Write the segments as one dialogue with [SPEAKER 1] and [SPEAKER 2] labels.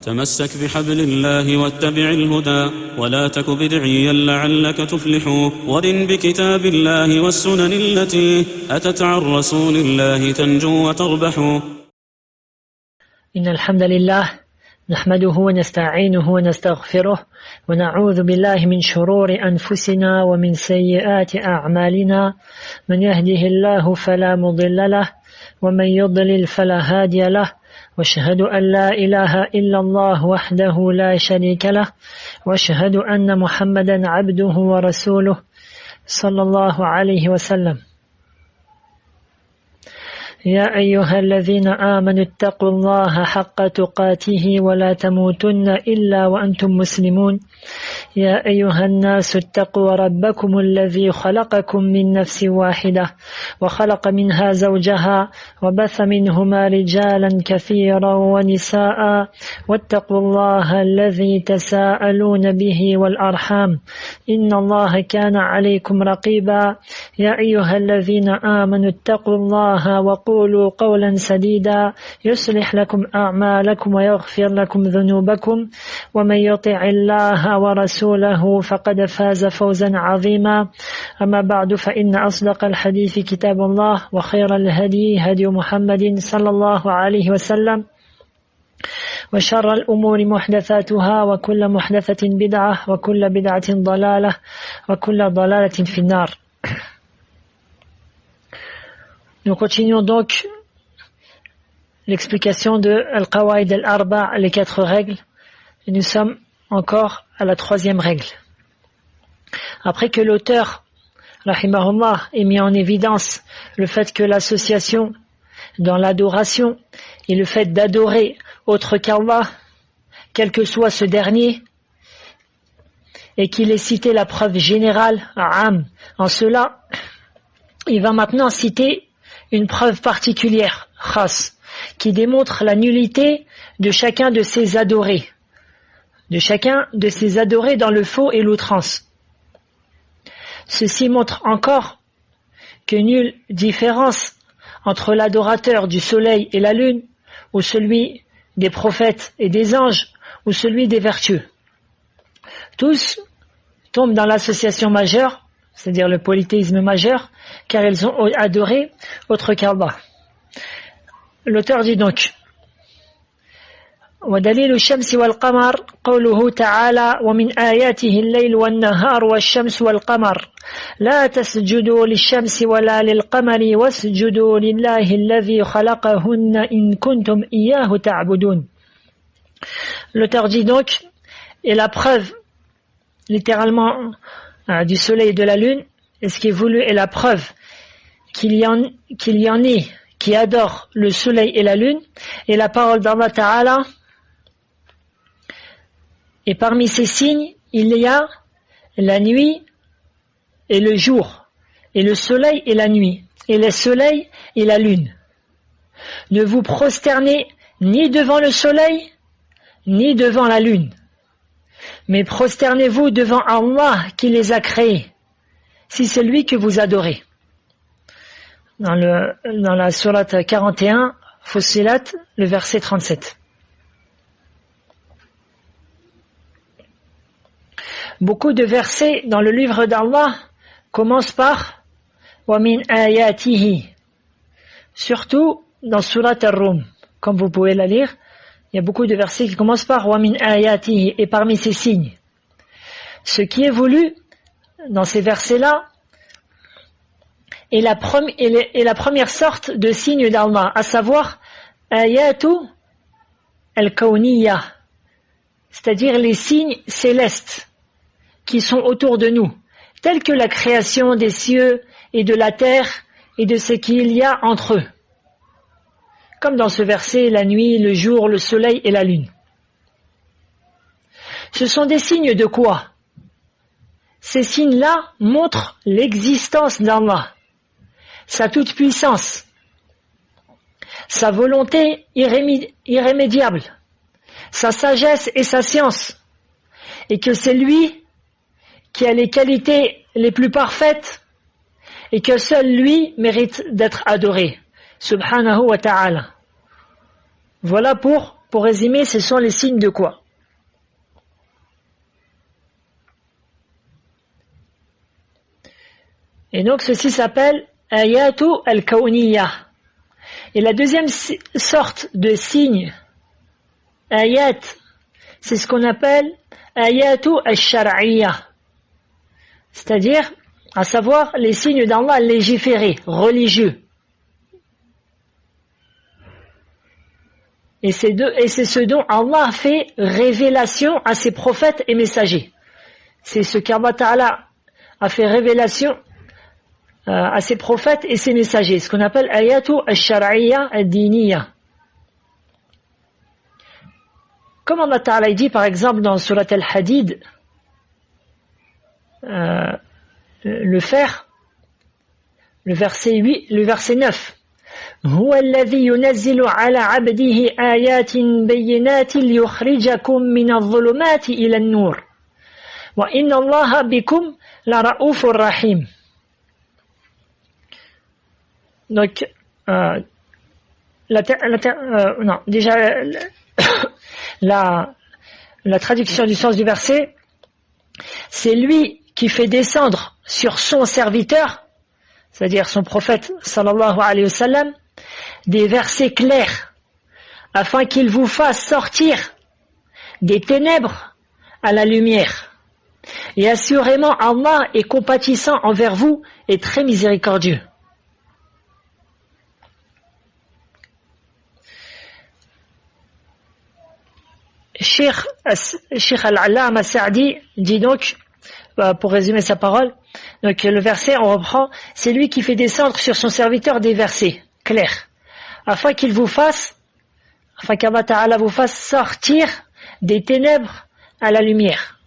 [SPEAKER 1] تمسك بحبل الله واتبع الهدى ولا تك بدعيا لعلك تفلح ورن بكتاب الله والسنن التي أتت عن رسول الله تنجو وتربح.
[SPEAKER 2] إن الحمد لله نحمده ونستعينه ونستغفره ونعوذ بالله من شرور أنفسنا ومن سيئات أعمالنا، من يهده الله فلا مضل له ومن يضلل فلا هادي له، واشهد أن لا إله إلا الله وحده لا شريك له، واشهد أن محمدا عبده ورسوله صلى الله عليه وسلم. يا أيها الذين آمنوا اتقوا الله حق تقاته ولا تموتن إلا وأنتم مسلمون. يا أيها الناس اتقوا ربكم الذي خلقكم من نفس واحدة وخلق منها زوجها وبث منهما رجالا كثيرا ونساء، واتقوا الله الذي تساءلون به والأرحام إن الله كان عليكم رقيبا. يا أيها الذين آمنوا اتقوا الله وقولوا قولا سديدا يصلح لكم أعمالكم ويغفر لكم ذنوبكم، ومن يطع الله ورسوله فقد فاز فوزا عظيما. أما بعد، فإن أصدق الحديث كتاب الله، وخير الهدي هدي محمد صلى الله عليه وسلم، وشر الأمور محدثاتها وكل محدثة بدعة وكل بدعة ضلالة وكل ضلالة في النار. Nous continuons donc l'explication de Al-Qawaid al-Arba', les 4 règles, et nous sommes encore à la 3e règle. Après que l'auteur, rahimahullah, ait mis en évidence le fait que l'association dans l'adoration et le fait d'adorer autre qu'Allah, quel que soit ce dernier, et qu'il ait cité la preuve générale, am, en cela, il va maintenant citer une preuve particulière, khas, qui démontre la nullité de chacun de ces adorés, dans le faux et l'outrance. Ceci montre encore que nulle différence entre l'adorateur du soleil et la lune, ou celui des prophètes et des anges, ou celui des vertueux. Tous tombent dans l'association majeure, c'est-à-dire le polythéisme majeur, car ils ont adoré autre qu'Allah. L'auteur dit donc: ودليل الشمس والقمر قوله تعالى ومن آياته الليل والنهار والشمس والقمر لا تسجدوا للشمس ولا للقمر واسجدوا لله الذي خلقهن إن كنتم إياه تعبدون. L'auteur dit donc, et la preuve littéralement du soleil et de la lune, et ce qui est voulu est la preuve qu'il y en ait qui adorent le soleil et la lune, et la parole d'Allah Ta'ala. Et parmi ces signes, il y a la nuit et le jour, et le soleil et la nuit, et le soleil et la lune. Ne vous prosternez ni devant le soleil, ni devant la lune, mais prosternez-vous devant Allah qui les a créés, si c'est lui que vous adorez. Dans la sourate 41, Fussilat, le verset 37. Beaucoup de versets dans le livre d'Allah commencent par wa min ayatihi, surtout dans Surat Ar-Rum. Comme vous pouvez la lire, il y a beaucoup de versets qui commencent par wa min ayatihi, et parmi ces signes. Ce qui est voulu dans ces versets-là est la première sorte de signe d'Allah, à savoir ayatu al-kawniyya, c'est-à-dire les signes célestes qui sont autour de nous, tels que la création des cieux et de la terre et de ce qu'il y a entre eux. Comme dans ce verset, la nuit, le jour, le soleil et la lune. Ce sont des signes de quoi? Ces signes-là montrent l'existence d'Allah, sa toute-puissance, sa volonté irrémédiable, sa sagesse et sa science, et que c'est lui qui a les qualités les plus parfaites, et que seul lui mérite d'être adoré, subhanahu wa ta'ala. Voilà pour pour résumer, ce sont les signes de quoi? Et donc ceci s'appelle ayatu al-kawniyya. Et la deuxième sorte de signe, ayat, c'est ce qu'on appelle ayatu al-shar'iyya. C'est-à-dire, à savoir les signes d'Allah légiférés, religieux. Et c'est ce dont Allah fait révélation à ses prophètes et messagers. C'est ce qu'Allah Ta'ala a fait révélation à ses prophètes et ses messagers, ce qu'on appelle ayatu al-shar'iyya al-diniyya. Comme Allah Ta'ala dit par exemple dans Surat al-Hadid, le verset 8, le verset 9. هو الذي ينزل على عبده آيات بينات ليخرجكم من الظلمات إلى النور وإن الله بكم لرؤوف رحيم. Donc, la traduction du sens du verset, c'est lui qui fait descendre sur son serviteur, c'est-à-dire son prophète sallallahu alayhi wa sallam, des versets clairs, afin qu'il vous fasse sortir des ténèbres à la lumière. Et assurément, Allah est compatissant envers vous et très miséricordieux. Cheikh Al-Allama Sa'di dit donc, pour résumer sa parole, donc le verset, on reprend, c'est lui qui fait descendre sur son serviteur des versets clairs, afin qu'Allah Ta'ala vous fasse sortir des ténèbres à la lumière.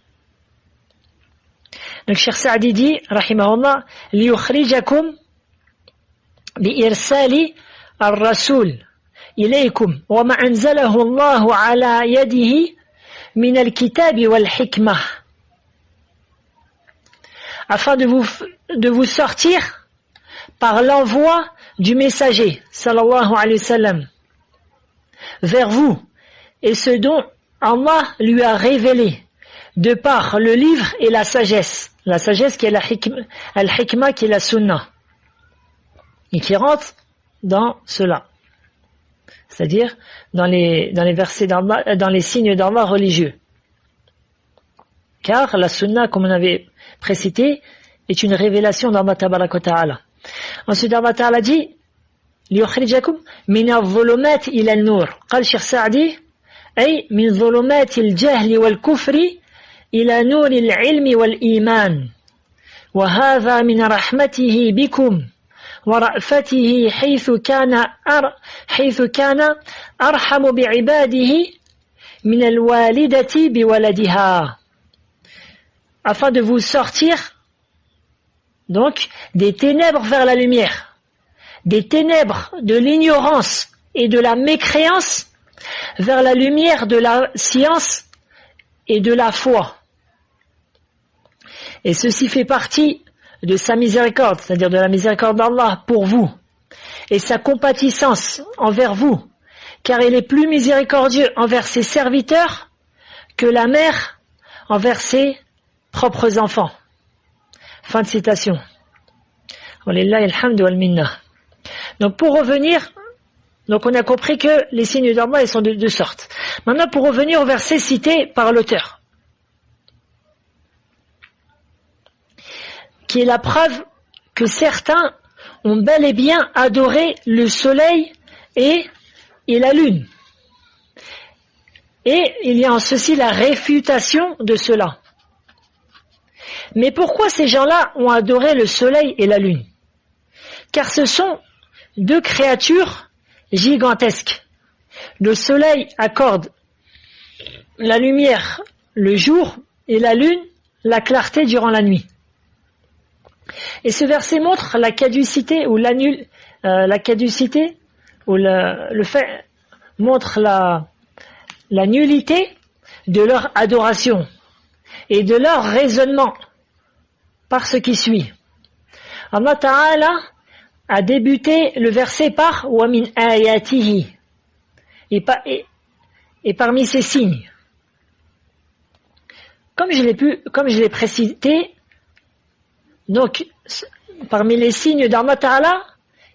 [SPEAKER 2] Donc Cheikh Sa'di dit, rahimahullah, liyukhrijakum bi'irsali ar-rasul ilaykum wa ma anzalahu Allahu ala yadihi min al-kitab wal-hikmah, afin de vous sortir par l'envoi du messager sallallahu alayhi wa sallam vers vous, et ce dont Allah lui a révélé de par le livre et la sagesse qui est al-hikmah, qui est la sunna, et qui rentre dans cela, c'est-à-dire dans les versets d'Allah, dans les signes d'Allah religieux. Car la sunna, comme on avait précité, est une révélation d'Allah Tabaraka wa Ta'ala. Ensuite, Allah Ta'ala dit ليخرجكم من الظلمات إلى النور. قال Cheikh Sa'di أي من ظلمات الجهل والكفر إلى نور العلم والإيمان وهذا من رحمته بكم ورأفته حيث كان أرحم بعباده من الوالدة بولدها, afin de vous sortir donc des ténèbres vers la lumière, des ténèbres de l'ignorance et de la mécréance vers la lumière de la science et de la foi. Et ceci fait partie de sa miséricorde, c'est-à-dire de la miséricorde d'Allah pour vous, et sa compatissance envers vous, car il est plus miséricordieux envers ses serviteurs que la mère envers ses propres enfants. Fin de citation. Walillahi alhamdu wal minna. Donc pour revenir, donc on a compris que les signes d'Allah ils sont de deux sortes. Maintenant pour revenir au verset cité par l'auteur, qui est la preuve que certains ont bel et bien adoré le soleil et la lune. Et il y a en ceci la réfutation de cela. Mais pourquoi ces gens-là ont adoré le soleil et la lune? Car ce sont deux créatures gigantesques. Le soleil accorde la lumière le jour et la lune la clarté durant la nuit. Et ce verset montre la caducité ou la caducité ou le fait montre la nullité de leur adoration et de leur raisonnement par ce qui suit. Allah Ta'ala a débuté le verset par wa min ayatihi, Et parmi ces signes, comme je l'ai précisé, donc, parmi les signes d'Allah Ta'ala,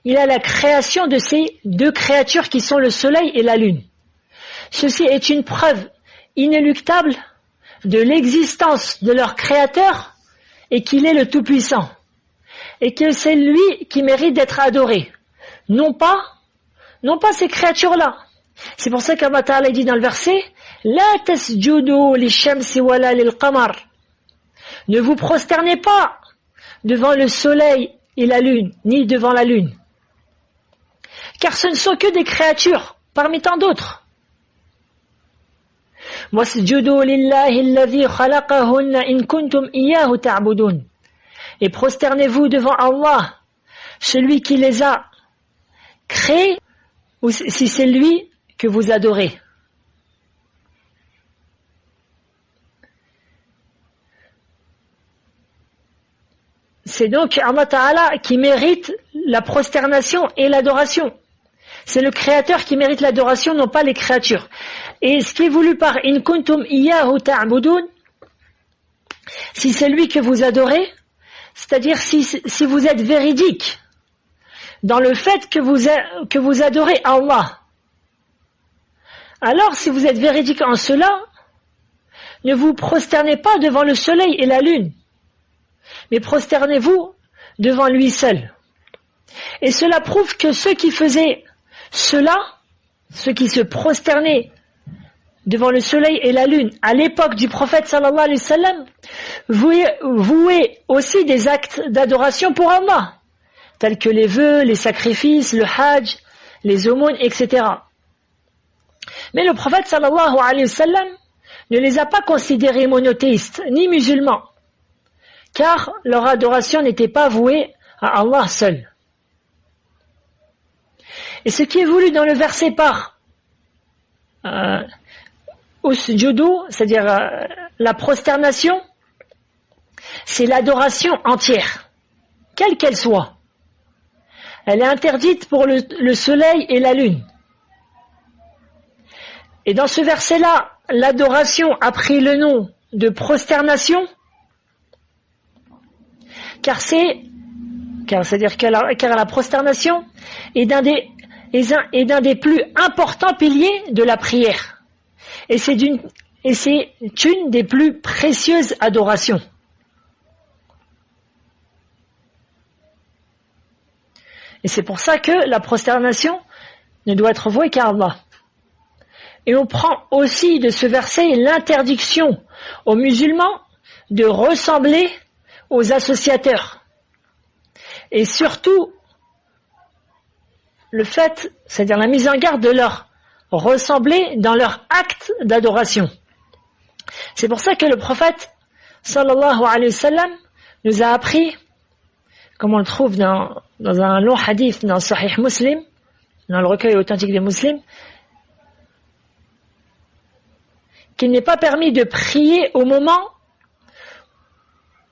[SPEAKER 2] il y a la création de ces deux créatures qui sont le soleil et la lune. Ceci est une preuve inéluctable de l'existence de leur créateur et qu'il est le Tout-Puissant. Et que c'est lui qui mérite d'être adoré. Non pas ces créatures-là. C'est pour ça qu'Allah Ta'ala dit dans le verset, La tasjudu lishamsi wala lilqamar. Ne vous prosternez pas devant le soleil et la lune, ni devant la lune. Car ce ne sont que des créatures, parmi tant d'autres. Wasjudu lillahi alladhi khalaqahunna in kuntum iyyahu ta'budun. Et prosternez-vous devant Allah, celui qui les a créés, ou si c'est lui que vous adorez. C'est donc Allah Ta'ala qui mérite la prosternation et l'adoration. C'est le créateur qui mérite l'adoration, non pas les créatures. Et ce qui est voulu par in kuntum iyyahu ta'budun, si c'est lui que vous adorez, c'est-à-dire si vous êtes véridique dans le fait que vous adorez Allah, alors si vous êtes véridique en cela, ne vous prosternez pas devant le soleil et la lune, mais prosternez-vous devant lui seul. Et cela prouve que ceux qui faisaient cela, ceux qui se prosternaient devant le soleil et la lune à l'époque du prophète sallallahu alayhi wa sallam, vouaient aussi des actes d'adoration pour Allah, tels que les vœux, les sacrifices, le hajj, les aumônes, etc. Mais le prophète sallallahu alayhi wa sallam ne les a pas considérés monothéistes, ni musulmans, car leur adoration n'était pas vouée à Allah seul. Et ce qui est voulu dans le verset par usjudu, c'est-à-dire la prosternation, c'est l'adoration entière, quelle qu'elle soit. Elle est interdite pour le soleil et la lune. Et dans ce verset-là, l'adoration a pris le nom de prosternation, car la prosternation est d'un des plus importants piliers de la prière. Et c'est une des plus précieuses adorations. Et c'est pour ça que la prosternation ne doit être vouée qu'à Allah. Et on prend aussi de ce verset l'interdiction aux musulmans de ressembler aux associateurs. Et surtout, le fait, c'est-à-dire la mise en garde de leur ressembler dans leur acte d'adoration. C'est pour ça que le prophète, sallallahu alayhi wa sallam, nous a appris, comme on le trouve dans un long hadith dans Sahih Muslim, dans le recueil authentique des musulmans, qu'il n'est pas permis de prier au moment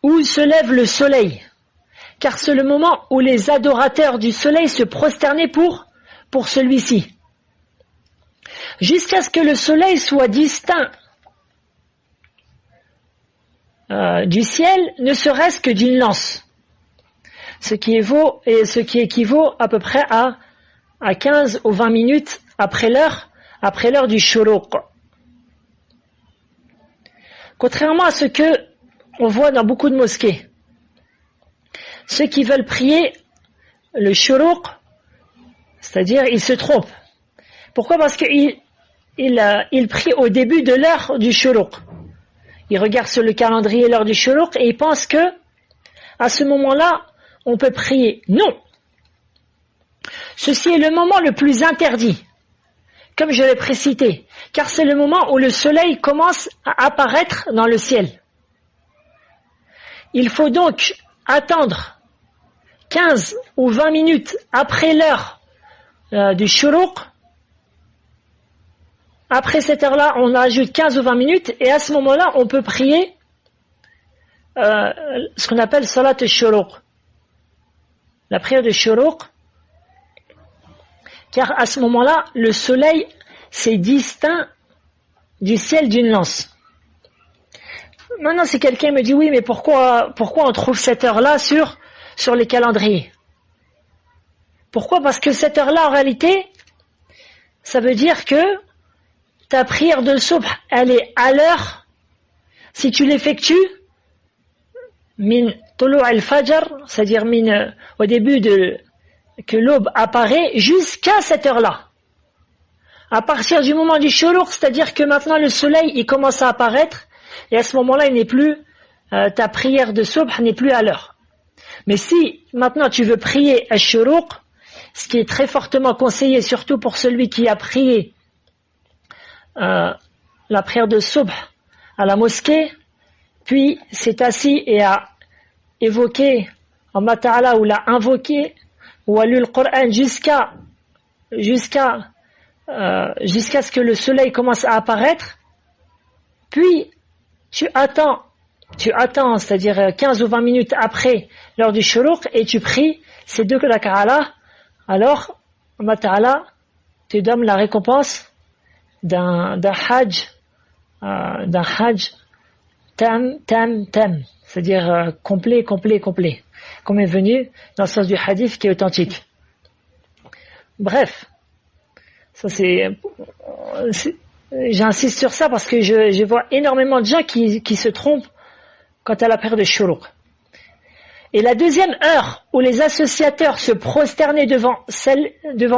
[SPEAKER 2] où se lève le soleil, car c'est le moment où les adorateurs du soleil se prosternaient pour celui-ci, jusqu'à ce que le soleil soit distinct du ciel, ne serait-ce que d'une lance, ce qui équivaut à peu près à 15 ou 20 minutes après l'heure du shuruq. Contrairement à ce que on voit dans beaucoup de mosquées, ceux qui veulent prier le shuruq, c'est-à-dire ils se trompent. Pourquoi? Parce qu'ils prient au début de l'heure du shuruq. Ils regardent sur le calendrier l'heure du shuruq et ils pensent que à ce moment-là, on peut prier. Non. Ceci est le moment le plus interdit, comme je l'ai précisé, car c'est le moment où le soleil commence à apparaître dans le ciel. Il faut donc attendre 15 ou 20 minutes après l'heure du shuruq. Après cette heure-là, on ajoute 15 ou 20 minutes et à ce moment-là, on peut prier ce qu'on appelle salat al-shuruq, la prière de shuruq, car à ce moment-là, le soleil s'est distinct du ciel d'une lance. Maintenant, si quelqu'un me dit oui, mais pourquoi on trouve cette heure-là sur les calendriers? Pourquoi? Parce que cette heure-là, en réalité, ça veut dire que ta prière de subh, elle est à l'heure, si tu l'effectues, min tulu al-fajr, c'est-à-dire au début que l'aube apparaît, jusqu'à cette heure-là. À partir du moment du shuruq, c'est-à-dire que maintenant le soleil, il commence à apparaître, et à ce moment-là, il n'est plus, ta prière de subh n'est plus à l'heure. Mais si maintenant tu veux prier à shuruq, ce qui est très fortement conseillé, surtout pour celui qui a prié la prière de subh à la mosquée, puis s'est assis et a évoqué Allah Ta'ala ou l'a invoqué ou a lu le Coran jusqu'à ce que le soleil commence à apparaître, puis tu attends, c'est-à-dire 15 ou 20 minutes après l'heure du shuruq, et tu pries ces 2 rak'ahs-là, alors Allah Ta'ala te donne la récompense d'un hajj tam, c'est-à-dire complet, comme est venu dans le sens du hadith qui est authentique. Bref, ça j'insiste sur ça parce que je vois énormément de gens qui se trompent quant à la prière de shuruq. Et la deuxième heure où les associateurs se prosternaient devant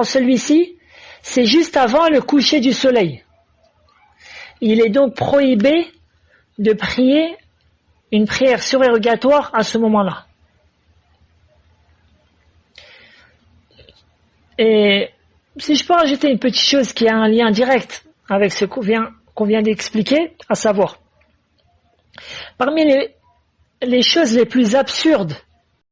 [SPEAKER 2] celui-ci, c'est juste avant le coucher du soleil. Il est donc prohibé de prier une prière surérogatoire à ce moment-là. Et si je peux rajouter une petite chose qui a un lien direct avec ce qu'on vient d'expliquer, à savoir, parmi les choses les plus absurdes